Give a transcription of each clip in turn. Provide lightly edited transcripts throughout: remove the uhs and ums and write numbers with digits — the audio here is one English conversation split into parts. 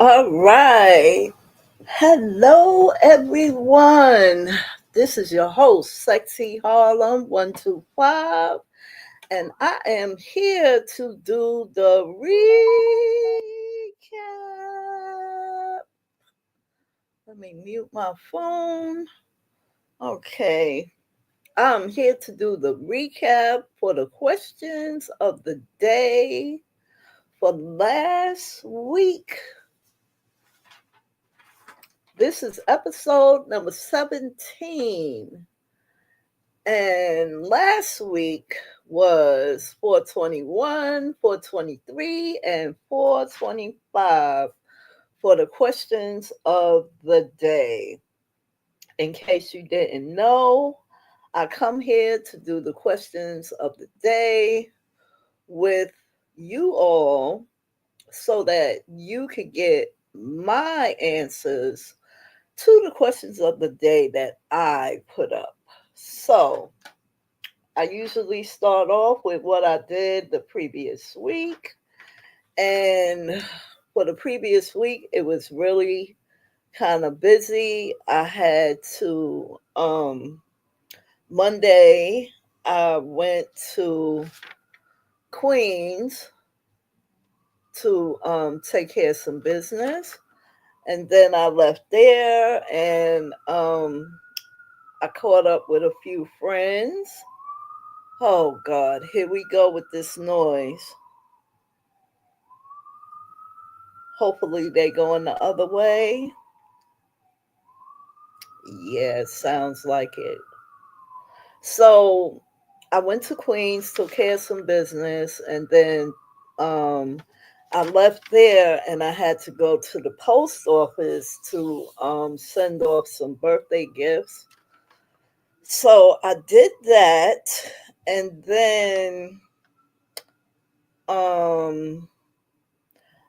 All right. Hello, everyone. This is your host, Sexy Harlem 125, and I am here to do the recap. Let me mute my phone. Okay. I'm here to do the recap for the questions of the day for last week. This is episode number 17. And last week was 421, 423, and 425 for the questions of the day. In case you didn't know, I come here to do the questions of the day with you all so that you could get my answers to the questions of the day that I put up. So I usually start off with what I did the previous week. And for the previous week, it was really kind of busy. I had to, Monday, I went to Queens to take care of some business. And then I left there and I caught up with a few friends. Oh God, here we go with this noise. Hopefully they going the other way. Yeah, it sounds like it. So I went to Queens, took care of some business, and then um, I left there and I had to go to the post office to send off some birthday gifts. So I did that, and then um,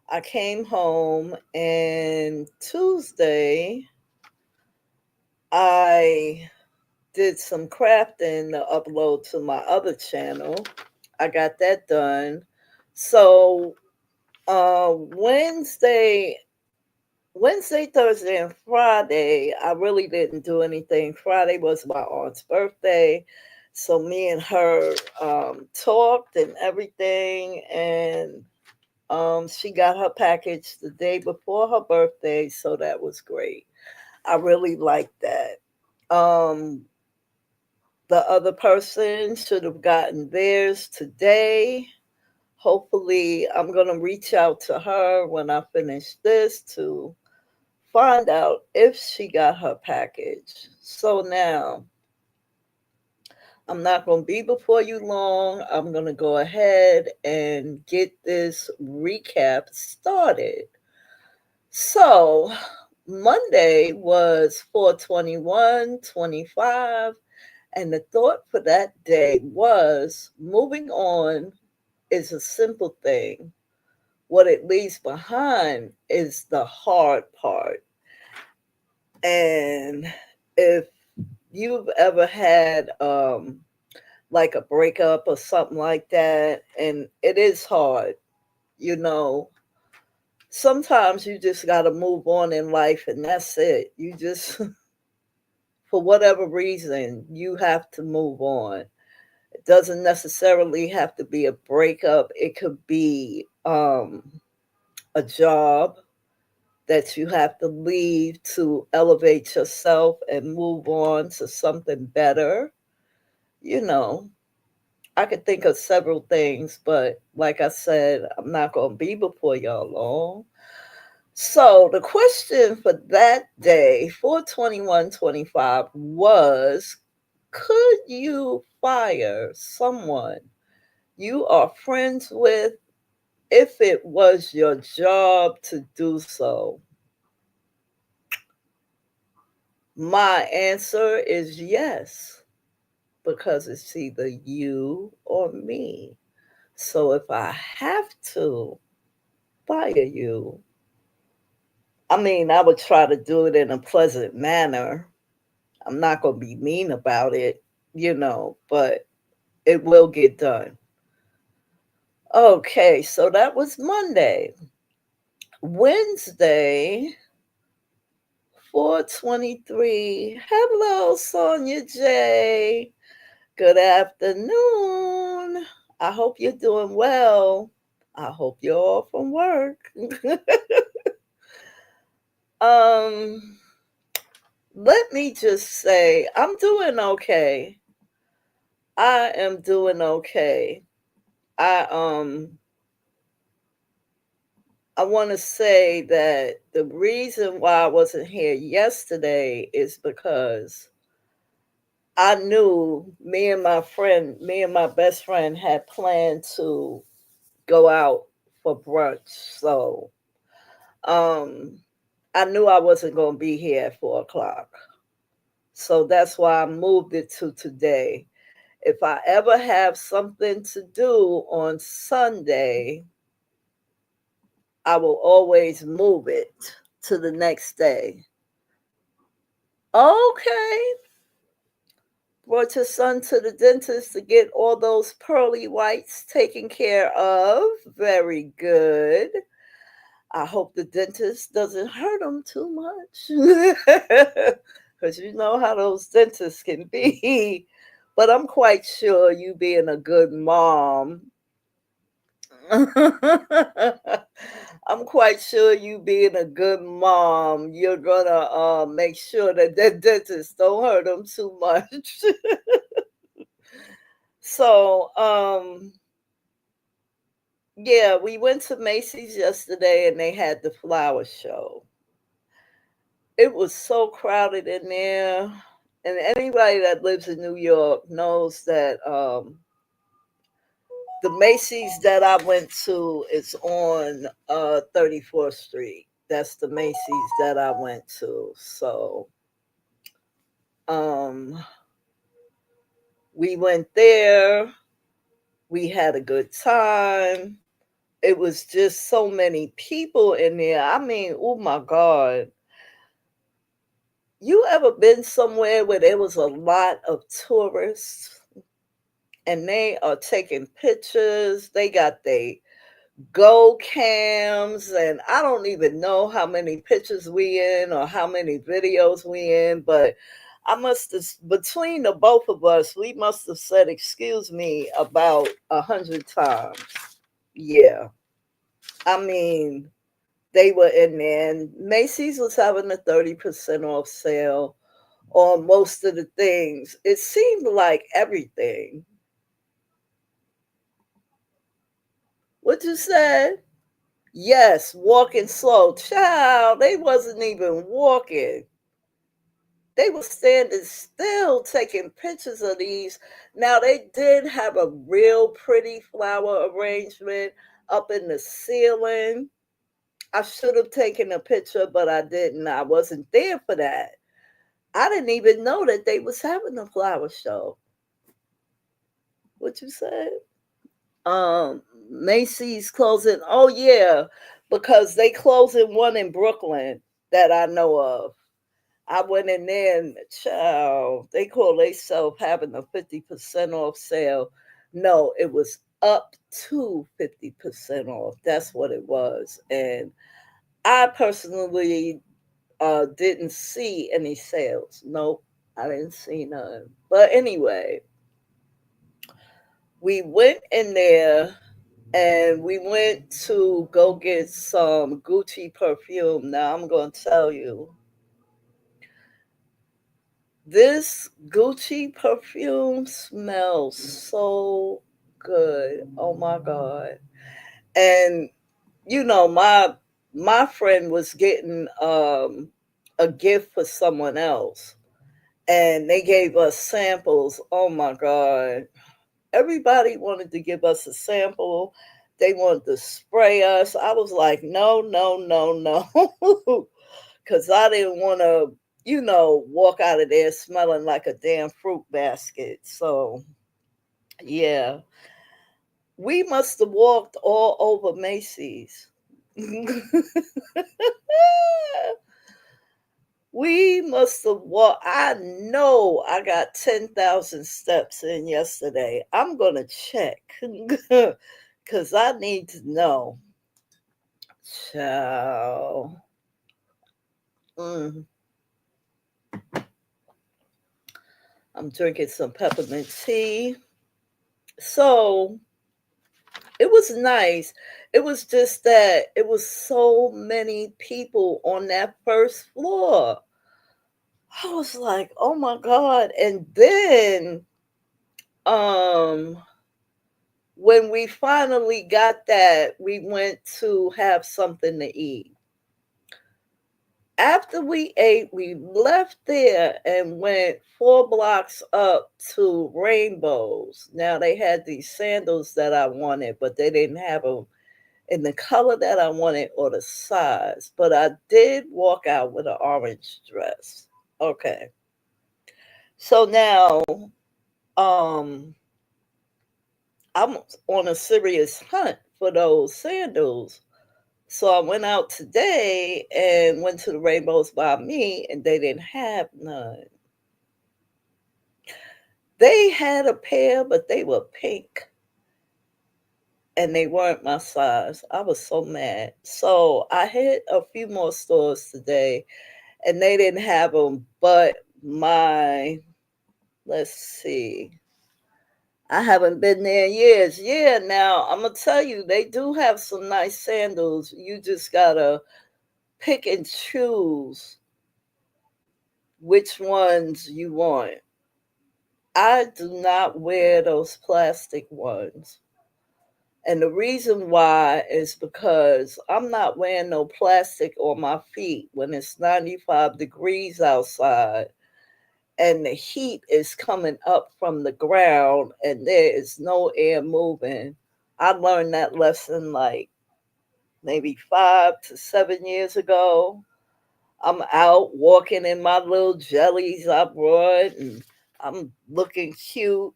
I came home, and Tuesday I did some crafting to upload to my other channel. I got that done. So Wednesday, Thursday, and Friday, I really didn't do anything. Friday was my aunt's birthday. So me and her talked and everything, and she got her package the day before her birthday, so that was great. I really liked that. Um, the other person should have gotten theirs today. Hopefully, I'm going to reach out to her when I finish this to find out if she got her package. So now, I'm not going to be before you long. I'm going to go ahead and get this recap started. So, Monday was 421/25, and the thought for that day was moving on is a simple thing. What it leaves behind is the hard part. And if you've ever had like a breakup or something like that, and it is hard, you know, sometimes you just got to move on in life and that's it. You just, for whatever reason, you have to move on. It doesn't necessarily have to be a breakup, it could be a job that you have to leave to elevate yourself and move on to something better. You know, I could think of several things, but like I said, I'm not going to be before y'all long. So the question for that day, 421/25, was could you fire someone you are friends with if it was your job to do so? My answer is yes, because it's either you or me. So if I have to fire you, I mean, I would try to do it in a pleasant manner. I'm not going to be mean about it, but it will get done. Okay, so that was Monday. Wednesday, 4:23. Hello, Sonia J. Good afternoon. I hope you're doing well. I hope you're all from work. um, Let me just say, I'm doing okay. I am doing okay. I um I want to say that the reason why I wasn't here yesterday is because I knew me and my best friend had planned to go out for brunch. So um I knew I wasn't going to be here at 4 o'clock. So that's why I moved it to today. If I ever have something to do on Sunday, I will always move it to the next day. Okay. Brought your son to the dentist to get all those pearly whites taken care of. Very good. I hope the dentist doesn't hurt him too much. Because you know how those dentists can be. But I'm quite sure you being a good mom. I'm quite sure you being a good mom, you're gonna make sure that that dentist don't hurt them too much. So, yeah, we went to Macy's yesterday and they had the flower show. It was so crowded in there. And anybody that lives in New York knows that the Macy's that I went to is on 34th Street. That's the Macy's that I went to. So um, we went there. We had a good time. It was just so many people in there. I mean, oh my God. You ever been somewhere where there was a lot of tourists and they are taking pictures? They got their go cams, and I don't even know how many pictures we in or how many videos we in, but I must have, between the both of us, we must have said excuse me about 100 times. Yeah. I mean, they were in there, and Macy's was having a 30% off sale on most of the things. It seemed like everything. What you said? Yes, walking slow. Child, they wasn't even walking. They were standing still taking pictures of these. Now they did have a real pretty flower arrangement up in the ceiling. I should have taken a picture, but I didn't. I wasn't there for that. I didn't even know that they was having a flower show. What you said? Macy's closing. Oh yeah, because they closing one in Brooklyn that I know of. I went in there and child, they call themselves having a 50% off sale. No, it was up to 50% off. That's what it was. And I personally didn't see any sales. Nope, I didn't see none. But anyway, we went in there and we went to go get some Gucci perfume. Now I'm going to tell you, this Gucci perfume smells so good. Oh my God. And you know, my friend was getting a gift for someone else and they gave us samples. Oh my God. Everybody wanted to give us a sample. They wanted to spray us. I was like, no, no, no, no. Because I didn't want to, walk out of there smelling like a damn fruit basket. So, yeah, we must have walked all over Macy's. We must have walked. I know I got 10,000 steps in yesterday. I'm going to check because I need to know. Ciao. Mm, I'm drinking some peppermint tea. So it was nice. It was just that it was so many people on that first floor. I was like, oh my God. And then um when we finally got that, we went to have something to eat. After we ate, we left there and went 4 blocks up to Rainbows. Now they had these sandals that I wanted, but they didn't have them in the color that I wanted or the size. But I did walk out with an orange dress. Okay. So now um I'm on a serious hunt for those sandals. So I went out today and went to the Rainbows by me, and they didn't have none. They had a pair, but they were pink and they weren't my size. I was so mad. So I hit a few more stores today and they didn't have them, but let's see, I haven't been there in years. Yeah, now I'm going to tell you, they do have some nice sandals. You just got to pick and choose which ones you want. I do not wear those plastic ones. And the reason why is because I'm not wearing no plastic on my feet when it's 95 degrees outside and the heat is coming up from the ground and there is no air moving. I learned that lesson like maybe 5 to 7 years ago. I'm out walking in my little jellies I brought and I'm looking cute.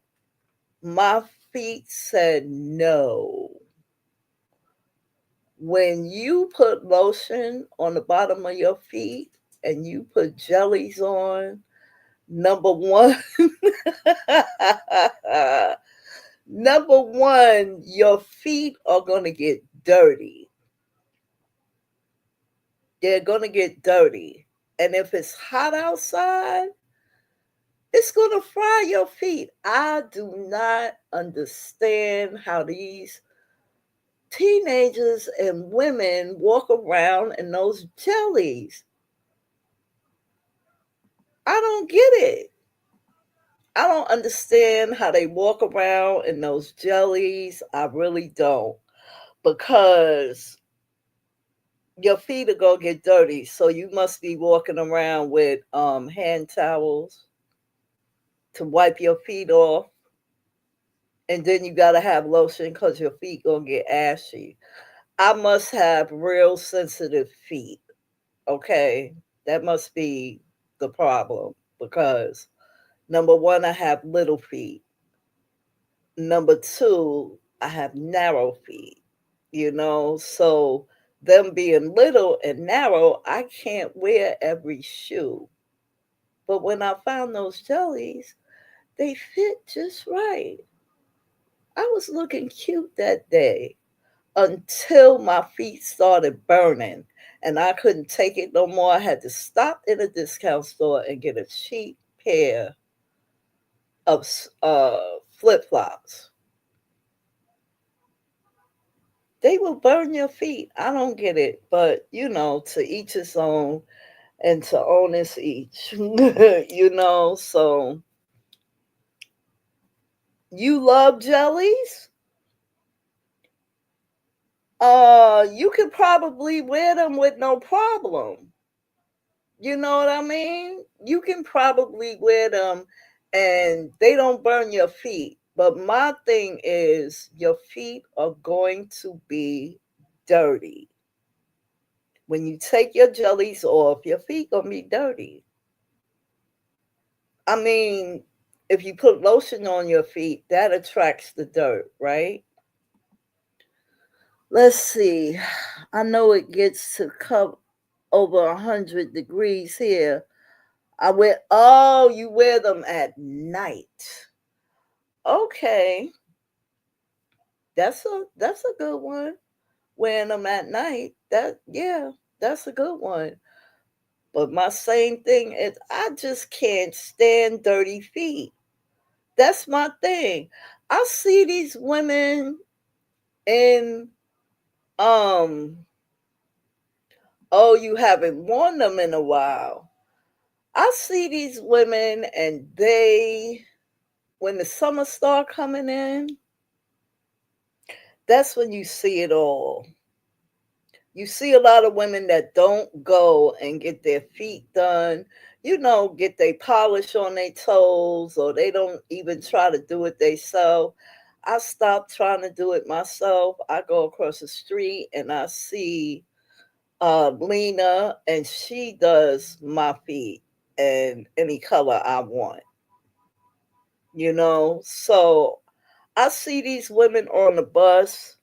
My feet said no. When you put lotion on the bottom of your feet and you put jellies on, number one, number one, your feet are going to get dirty. They're going to get dirty. And if it's hot outside, it's going to fry your feet. I do not understand how these teenagers and women walk around in those jellies. I don't get it. I don't understand how they walk around in those jellies. I really don't. Because your feet are gonna get dirty. So you must be walking around with hand towels to wipe your feet off. And then you gotta have lotion because your feet gonna get ashy. I must have real sensitive feet. Okay. That must be the problem. Because number one, I have little feet. Number two, I have narrow feet, so them being little and narrow, I can't wear every shoe. But when I found those jellies, they fit just right. I was looking cute that day until my feet started burning and I couldn't take it no more. I had to stop in a discount store and get a cheap pair of flip flops. They will burn your feet. I don't get it, but to each his own and to own is each. So you love jellies? You could probably wear them with no problem. You know what I mean? You can probably wear them and they don't burn your feet. But my thing is your feet are going to be dirty. When you take your jellies off, your feet gonna be dirty. I mean, if you put lotion on your feet, that attracts the dirt, right? Let's see. I know it gets to come over 100 degrees here. You wear them at night. Okay. That's a good one. wearing them at night, that, yeah, that's a good one. But my same thing is I just can't stand dirty feet. That's my thing. I see these women in um oh, you haven't worn them in a while. I see these women and they, when the summer start coming in, that's when you see it all. You see a lot of women that don't go and get their feet done, get their polish on their toes, or they don't even try to do it themselves. I stopped trying to do it myself. I go across the street and I see Lena, and she does my feet and any color I want, So I see these women on the bus,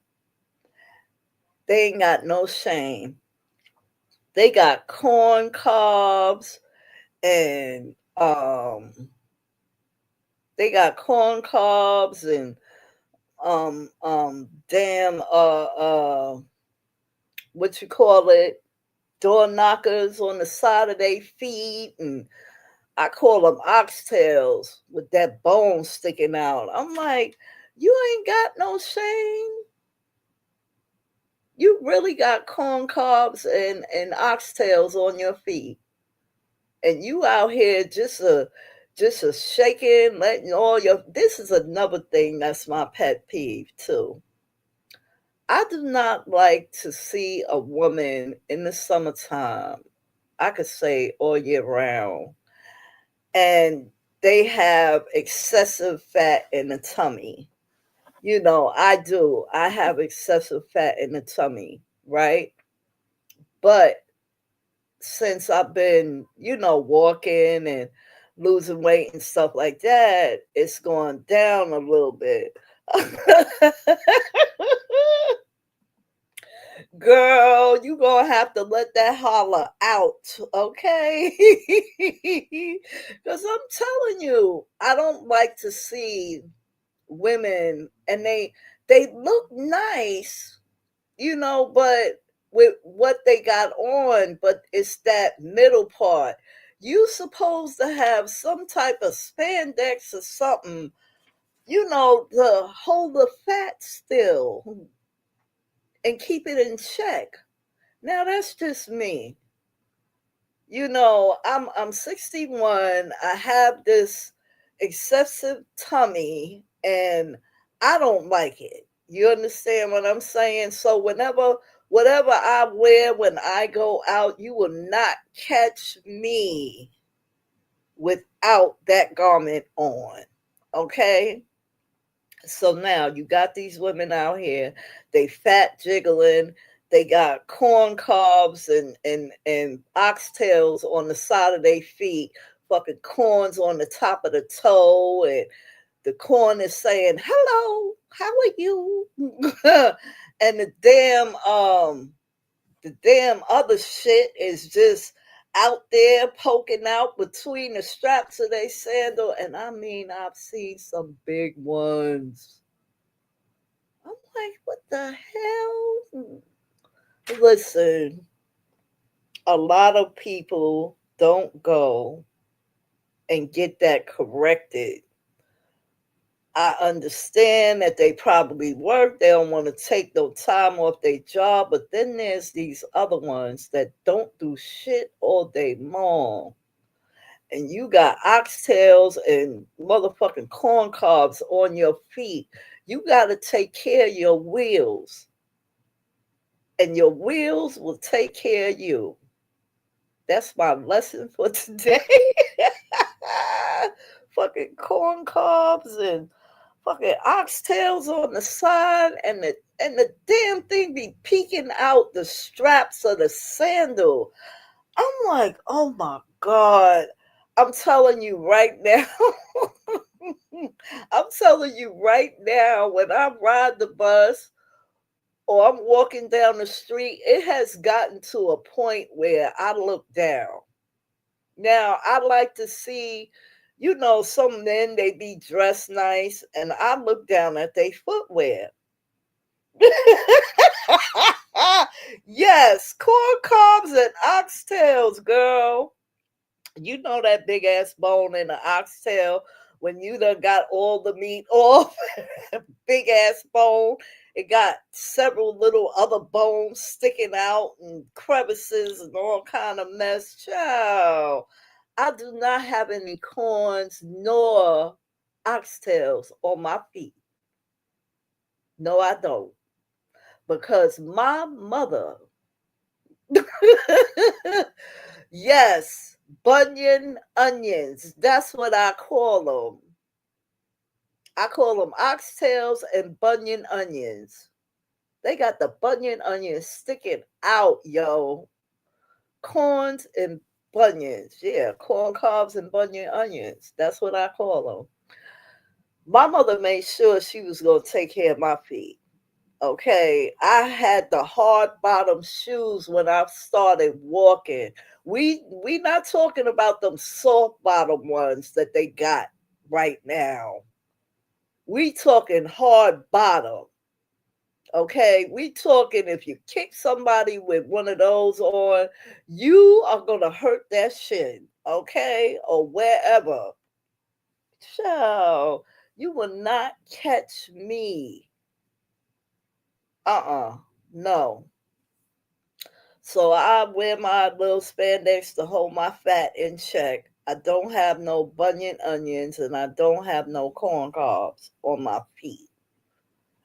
they ain't got no shame. They got corn cobs and they got corn cobs and damn what you call it, door knockers on the side of their feet, and I call them oxtails with that bone sticking out. I'm like, you ain't got no shame. You really got corn cobs and oxtails on your feet, and you out here just a shaking, letting all your. This is another thing that's my pet peeve too. I do not like to see a woman in the summertime. I could say all year round, and they have excessive fat in the tummy. I do. I have excessive fat in the tummy, right? But since I've been, walking and losing weight and stuff like that, it's gone down a little bit. Girl, you gonna have to let that holler out, okay? Because I'm telling you, I don't like to see women, and they look nice, but with what they got on, but it's that middle part. You supposed to have some type of spandex or something, to hold the fat still and keep it in check. Now that's just me. I'm 61. I have this excessive tummy and I don't like it. You understand what I'm saying? So whatever I wear when I go out, you will not catch me without that garment on. Okay? So now you got these women out here, they fat jiggling, they got corn cobs and oxtails on the side of their feet, fucking corns on the top of the toe, and the corn is saying, "Hello, how are you?" And the damn other shit is just out there poking out between the straps of their sandal. And I mean, I've seen some big ones. I'm like, what the hell? Listen, a lot of people don't go and get that corrected. I understand that they probably work, they don't want to take no time off their job, but then there's these other ones that don't do shit all day long. And you got oxtails and motherfucking corn cobs on your feet. You got to take care of your wheels, and your wheels will take care of you. That's my lesson for today. Fucking corn cobs and fucking oxtails on the side, and the damn thing be peeking out the straps of the sandal. I'm like, oh my God. I'm telling you right now. I'm telling you right now, when I ride the bus or I'm walking down the street, it has gotten to a point where I look down. Now, I like to see, some men, they be dressed nice, and I look down at their footwear. oxtails, girl. You know that big ass bone in the oxtail when you done got all the meat off, big ass bone. It got several little other bones sticking out and crevices and all kind of mess. Child, I do not have any corns nor oxtails on my feet. No, I don't. Because my mother, yes, bunion onions. That's what I call them. I call them oxtails and bunion onions. They got the bunion onions sticking out, yo. Corns and bunions. Yeah, corn cobs and bunion onions. That's what I call them. My mother made sure she was going to take care of my feet. Okay, I had the hard bottom shoes when I started walking. We not talking about them soft bottom ones that they got right now. We talking hard bottom. Okay, we talking if you kick somebody with one of those on, you are gonna hurt their shin, okay, or wherever. So you will not catch me. No. So I wear my little spandex to hold my fat in check. I don't have no bunion onions and I don't have no corn cobs on my feet.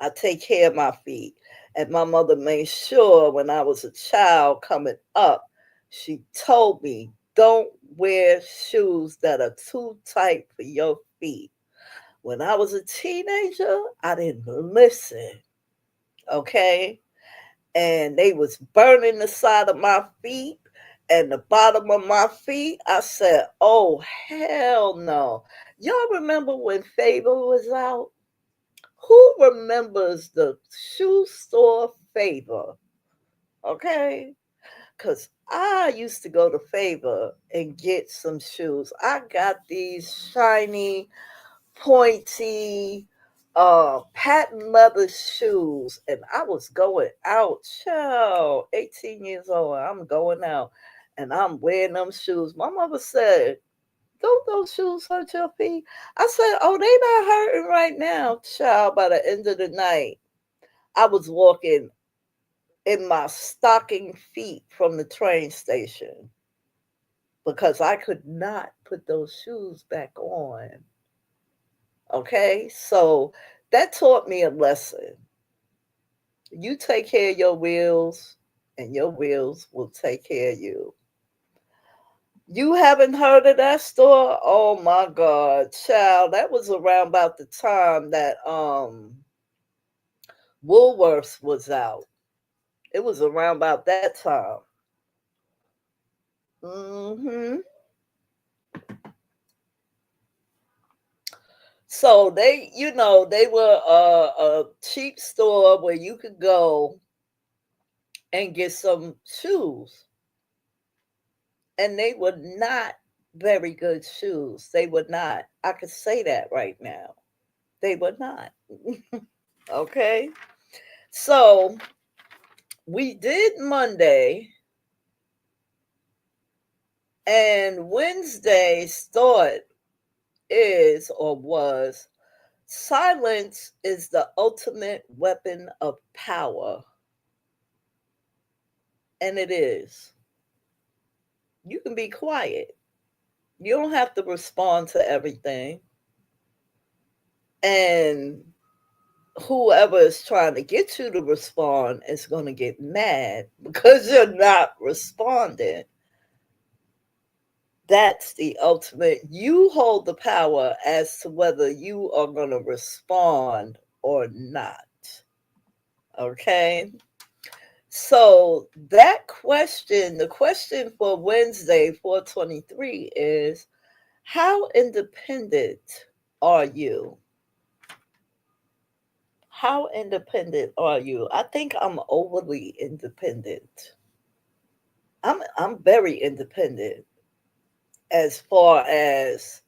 I take care of my feet. And my mother made sure when I was a child coming up, she told me, don't wear shoes that are too tight for your feet. When I was a teenager, I didn't listen. Okay? And they was burning the side of my feet and the bottom of my feet. I said, oh, hell no. Y'all remember when Favor was out? Who remembers the shoe store Favor? Okay? Because I used to go to Favor and get some shoes. I got these shiny, pointy, patent leather shoes, and I was going out. Child, 18 years old. I'm going out and I'm wearing them shoes. My mother said, don't those shoes hurt your feet? I said, oh, they not hurting right now. Child, by the end of the night, I was walking in my stocking feet from the train station because I could not put those shoes back on. Okay, so that taught me a lesson. You take care of your wheels, and your wheels will take care of you. You haven't heard of that store? Oh my God, child, that was around about the time that Woolworths was out. It was around about that time. hmm So they, they were a cheap store where you could go and get some shoes, and they were not very good shoes. They were not. I could say that right now. They were not. Okay. So we did Monday, and Wednesday's thought is or was silence is the ultimate weapon of power. And it is. You can be quiet. You don't have to respond to everything. And whoever is trying to get you to respond is going to get mad because you're not responding. That's the ultimate. You hold the power as to whether you are going to respond or not. Okay. So that question, the question for Wednesday 423 is, how independent are you? How independent are you? I think I'm overly independent. I'm very independent as far as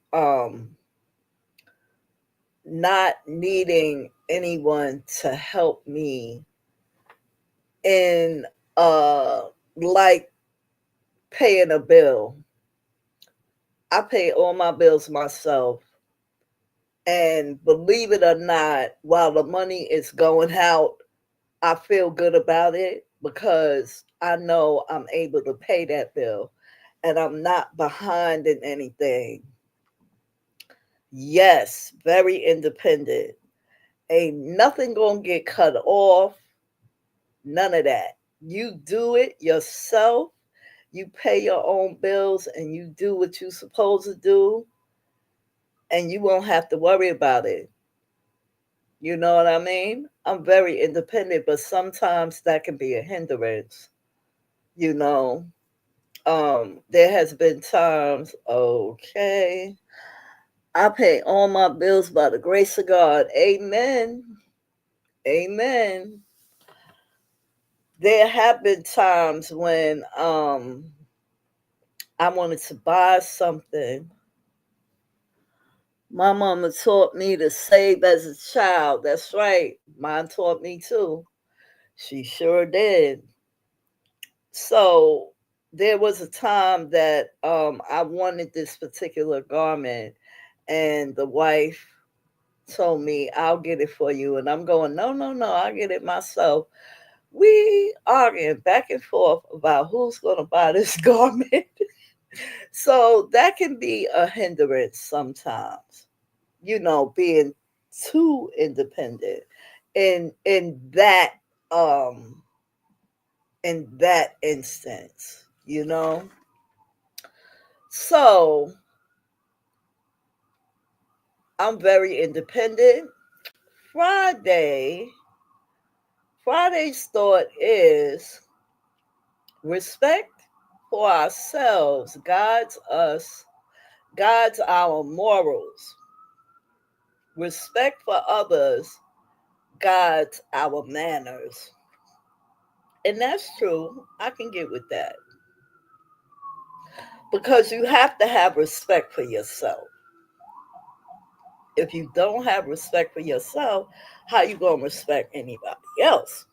not needing anyone to help me in like paying a bill. I pay all my bills myself. And believe it or not, while the money is going out, I feel good about it because I know I'm able to pay that bill and I'm not behind in anything. Yes, very independent. Ain't nothing gonna get cut off, none of that. You do it yourself, you pay your own bills, and you do what you're supposed to do, and you won't have to worry about it. You know what I mean? I'm very independent, but sometimes that can be a hindrance, you know. There has been times, okay, I pay all my bills by the grace of God. Amen. Amen. There have been times when I wanted to buy something. My mama taught me to save as a child. That's right. Mine taught me too. She sure did. So there was a time that I wanted this particular garment, and the wife told me, I'll get it for you. And I'm going, no, no, no, I'll get it myself. We arguing back and forth about who's going to buy this garment. So that can be a hindrance sometimes, being too independent in um that instance, So I'm very independent. Friday, Friday's thought is respect for ourselves guides our morals. Respect for others guides our manners. And that's true. I can get with that. Because you have to have respect for yourself. If you don't have respect for yourself, how you going to respect anybody else?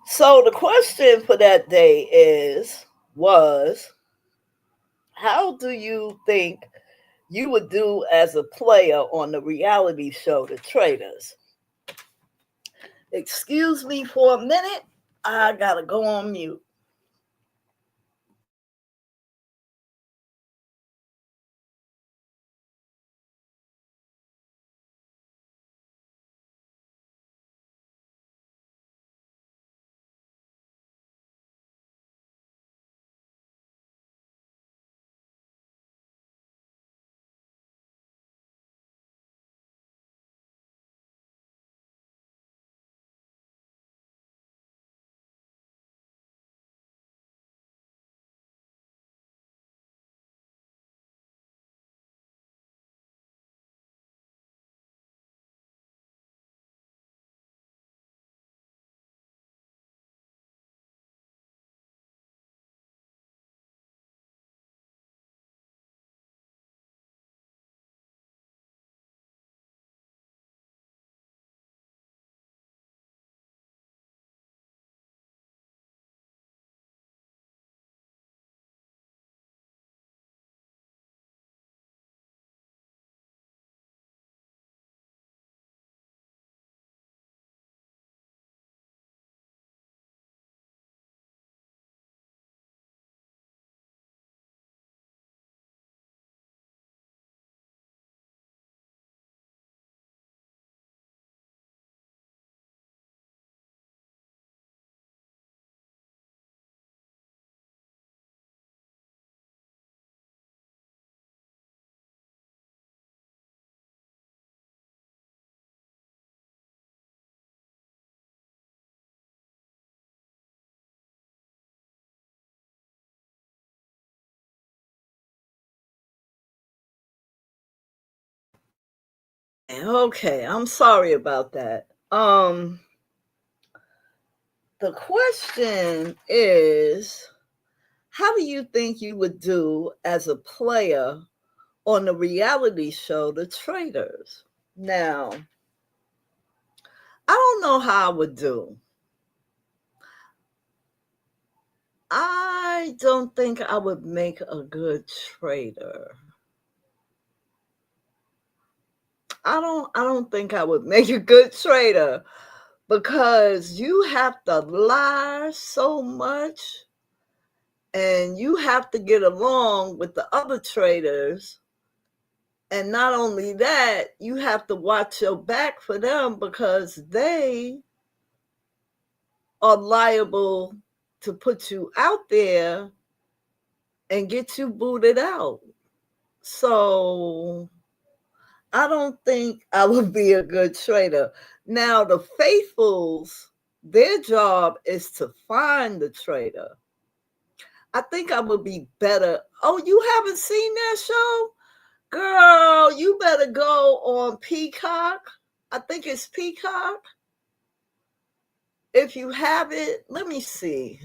So the question for that day was how do you think you would do as a player on the reality show The Traitors? Excuse me for a minute. I got to go on mute. Okay, I'm sorry about that. The question is, how do you think you would do as a player on the reality show The Traitors? Now, I don't know how I would do. I don't think I would make a good trader. I don't think I would make a good trader because you have to lie so much and you have to get along with the other traders. And not only that, you have to watch your back for them because they are liable to put you out there and get you booted out. So I don't think I would be a good trader. Now, the faithfuls, their job is to find the trader. I think I would be better. Oh, you haven't seen that show? Girl, you better go on Peacock. I think it's Peacock. If you have it, let me see.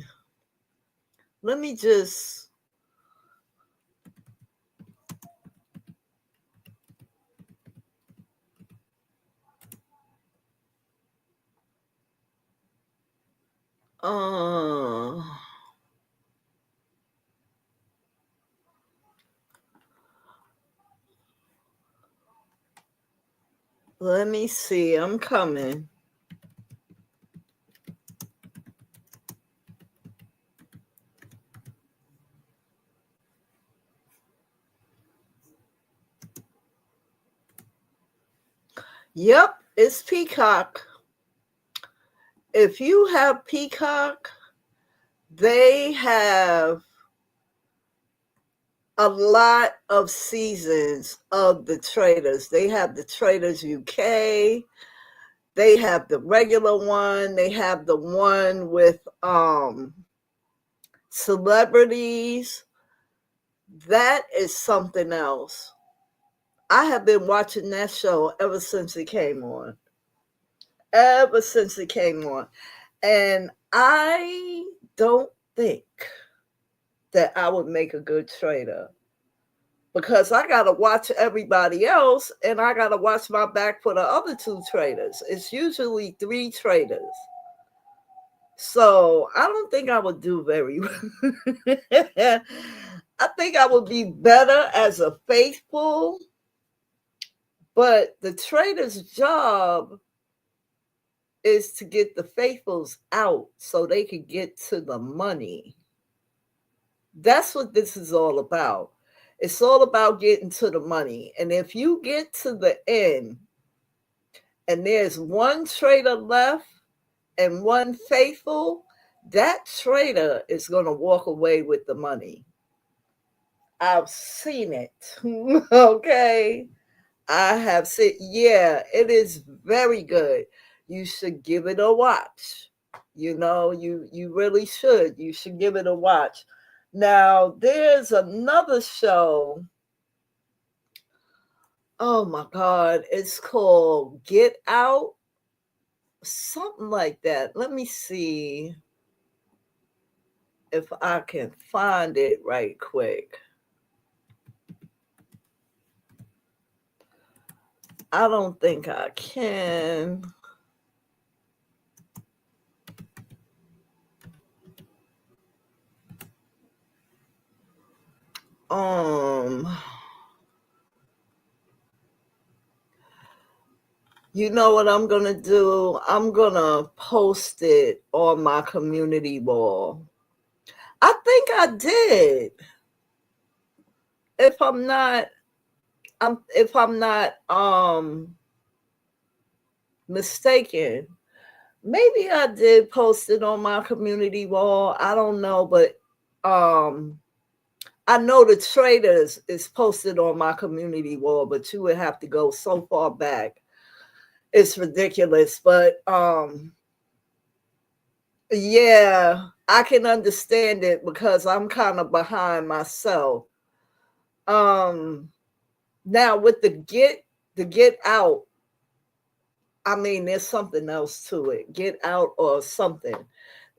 Let me just. Uh, Let me see. I'm coming. Yep, it's Peacock. If you have Peacock, they have a lot of seasons of the traders. They have the Traders UK. They have the regular one. They have the one with celebrities. That is something else. I have been watching that show ever since it came on. Ever since it came on. And I don't think that I would make a good trader because I got to watch everybody else and I got to watch my back for the other two traders. It's usually three traders. So I don't think I would do very well. I think I would be better as a faithful, but the trader's job is to get the faithfuls out so they can get to the money. That's what this is all about. It's all about getting to the money. And if you get to the end and there's one trader left and one faithful, that trader is going to walk away with the money. I've seen it. Okay. I have seen, yeah, it is very good. You should give it a watch. You really should. You should give it a watch. Now, there's another show. Oh my God. It's called Get Out. Something like that. Let me see if I can find it right quick. I don't think I can. Um, you know what I'm gonna do? I'm gonna post it on my community wall. I think I did. If I'm not, if I'm not mistaken, maybe I did post it on my community wall. I don't know, but um I know the traders is posted on my community wall, but you would have to go so far back. It's ridiculous, but yeah, I can understand it because I'm kind of behind myself. Um Now with the get out, I mean there's something else to it. Get out or something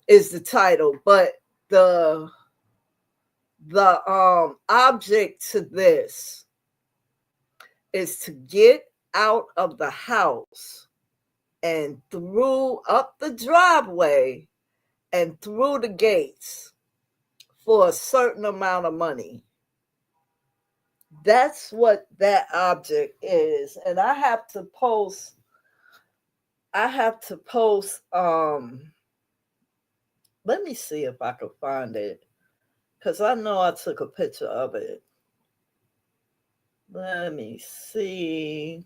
is the title, but the the object to this is to get out of the house and through up the driveway and through the gates. for a certain amount of money. That's what that object is. And I have to post let me see if I can find it, because I know I took a picture of it. Let me see,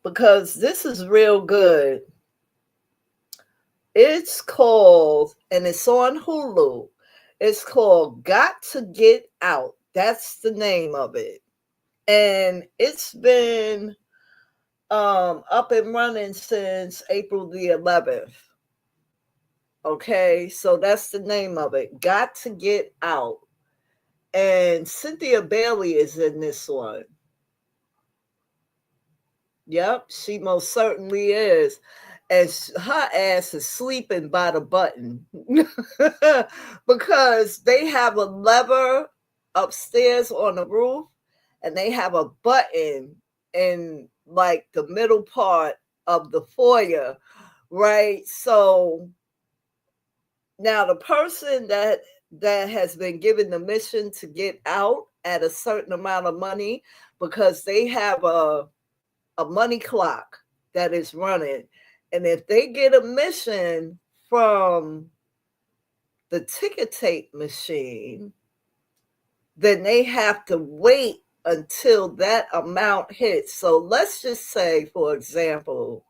because this is real good. It's called, and it's on Hulu. It's called Got to Get Out. That's the name of it. And it's been up and running since April the 11th. Okay, so that's the name of it. Got to Get Out. And Cynthia Bailey is in this one. Yep, she most certainly is. And her ass is sleeping by the button because they have a lever upstairs on the roof and they have a button in like the middle part of the foyer, right? So now the person that has been given the mission to get out at a certain amount of money, because they have a money clock that is running. And if they get a mission from the ticket tape machine, then they have to wait until that amount hits. So let's just say, for example,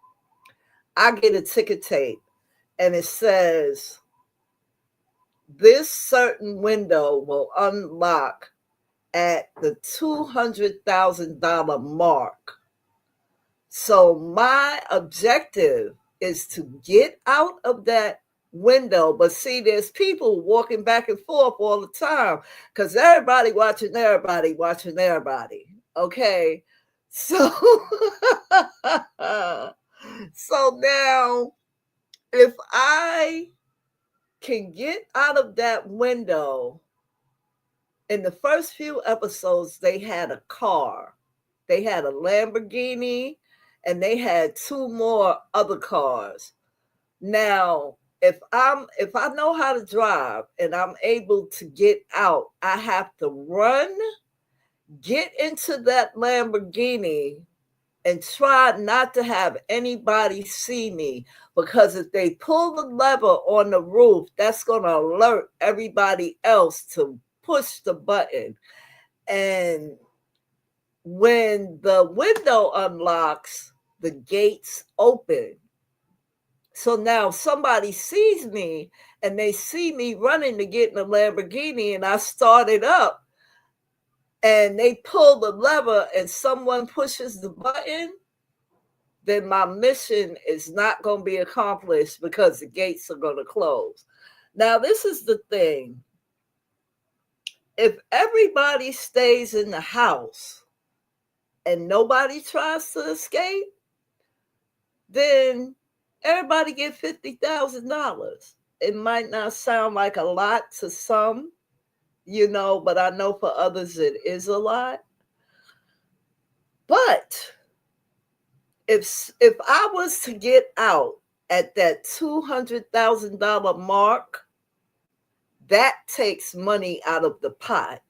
I get a ticket tape and it says this certain window will unlock at the $200,000 mark. So my objective is to get out of that window. But see, there's people walking back and forth all the time because everybody watching everybody. Okay. So, so now if I can get out of that window, in the first few episodes, they had a car. They had a Lamborghini and they had two more other cars. Now, if I know how to drive and I'm able to get out, I have to run, get into that Lamborghini and try not to have anybody see me, because if they pull the lever on the roof, that's going to alert everybody else to push the button. And when the window unlocks, the gates open. So now somebody sees me and they see me running to get in the Lamborghini and I start it up and they pull the lever and someone pushes the button, then my mission is not going to be accomplished because the gates are going to close. Now, this is the thing. If everybody stays in the house and nobody tries to escape, then everybody get $50,000. It might not sound like a lot to some, but I know for others it is a lot. But if I was to get out at that $200,000 mark, that takes money out of the pot.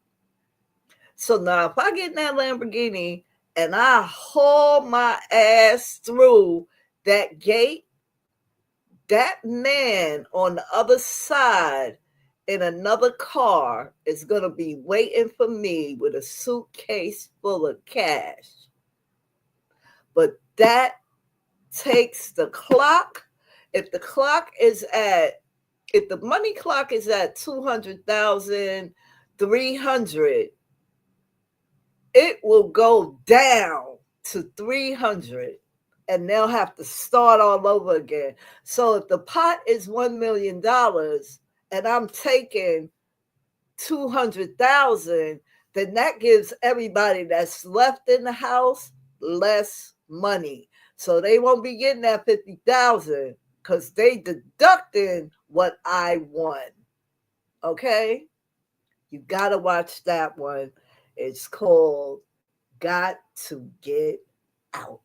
So now if I get in that Lamborghini and I haul my ass through that gate, that man on the other side in another car is going to be waiting for me with a suitcase full of cash. But that takes the clock. If the money clock is at 200,300, it will go down to 300 and they'll have to start all over again. So if the pot is $1 million and I'm taking 200,000, then that gives everybody that's left in the house less money. So they won't be getting that 50,000 because they deducting what I won. Okay? You got to watch that one. It's called Got to Get Out.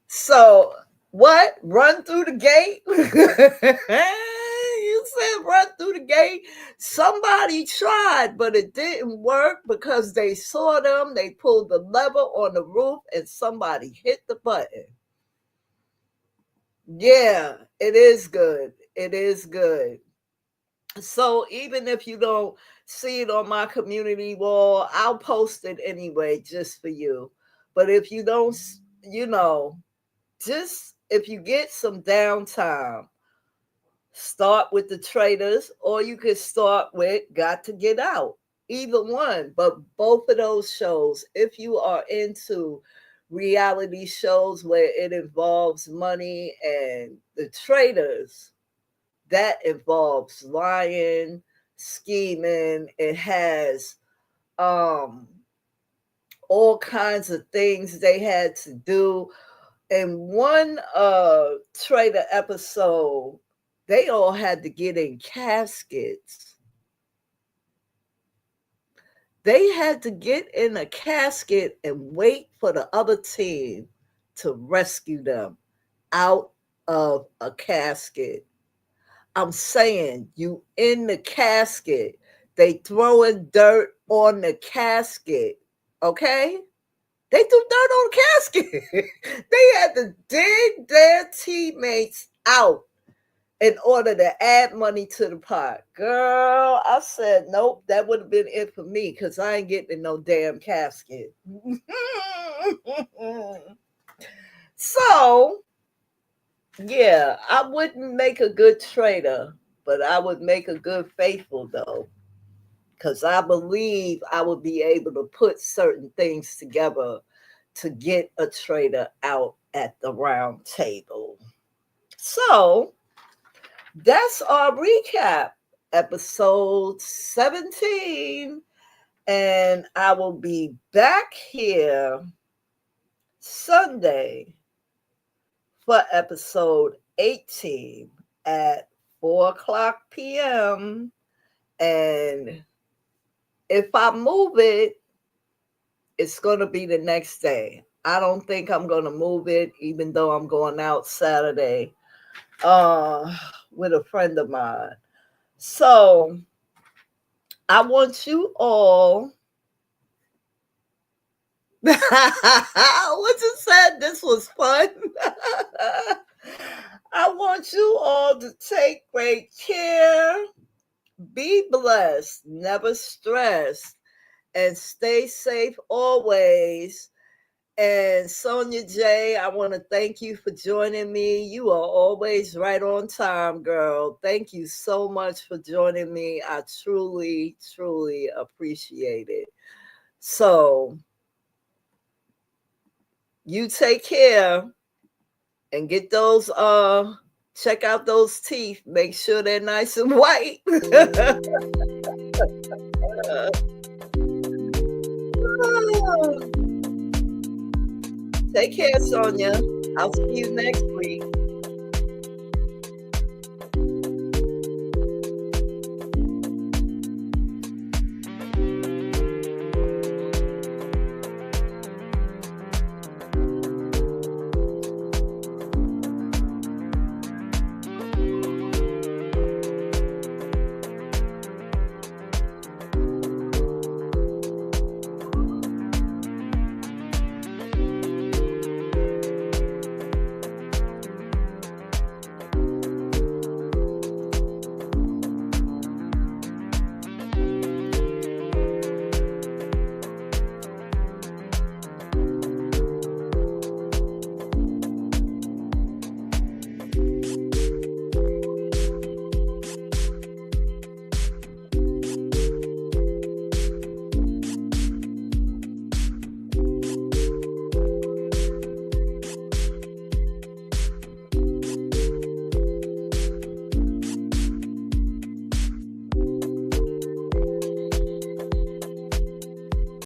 So What? Run through the gate? You said run through the gate. Somebody tried, but it didn't work because they saw them. They pulled the lever on the roof and somebody hit the button. Yeah, it is good. It is good. So even if you don't see it on my community wall, I'll post it anyway just for you. But if you don't, just if you get some downtime, start with the traders, or you could start with Got to Get Out. Either one, but both of those shows, if you are into reality shows where it involves money, and the traders, that involves lying, scheming. It has um all kinds of things they had to do. In one trader episode, they all had to get in caskets. They had to get in a casket and wait for the other team to rescue them out of a casket. I'm saying, you in the casket. They throwing dirt on the casket. Okay? They threw dirt on the casket. They had to dig their teammates out in order to add money to the pot. Girl, I said, nope, that would have been it for me because I ain't getting in no damn casket. So, yeah, I wouldn't make a good trader, but I would make a good faithful, though, because I believe I would be able to put certain things together to get a trader out at the round table. So that's our recap, episode 17. And I will be back here Sunday for episode 18 at 4 o'clock p.m. And if I move it, it's going to be the next day. I don't think I'm going to move it, even though I'm going out Saturday with a friend of mine. So I want you all. What you said? This was fun. I want you all to take great care. Be blessed, never stressed, and stay safe always. And Sonia J, I want to thank you for joining me. You are always right on time, girl. Thank you so much for joining me. I truly, truly appreciate it. So you take care and get those, check out those teeth. Make sure they're nice and white. Take care, Sonia. I'll see you next week.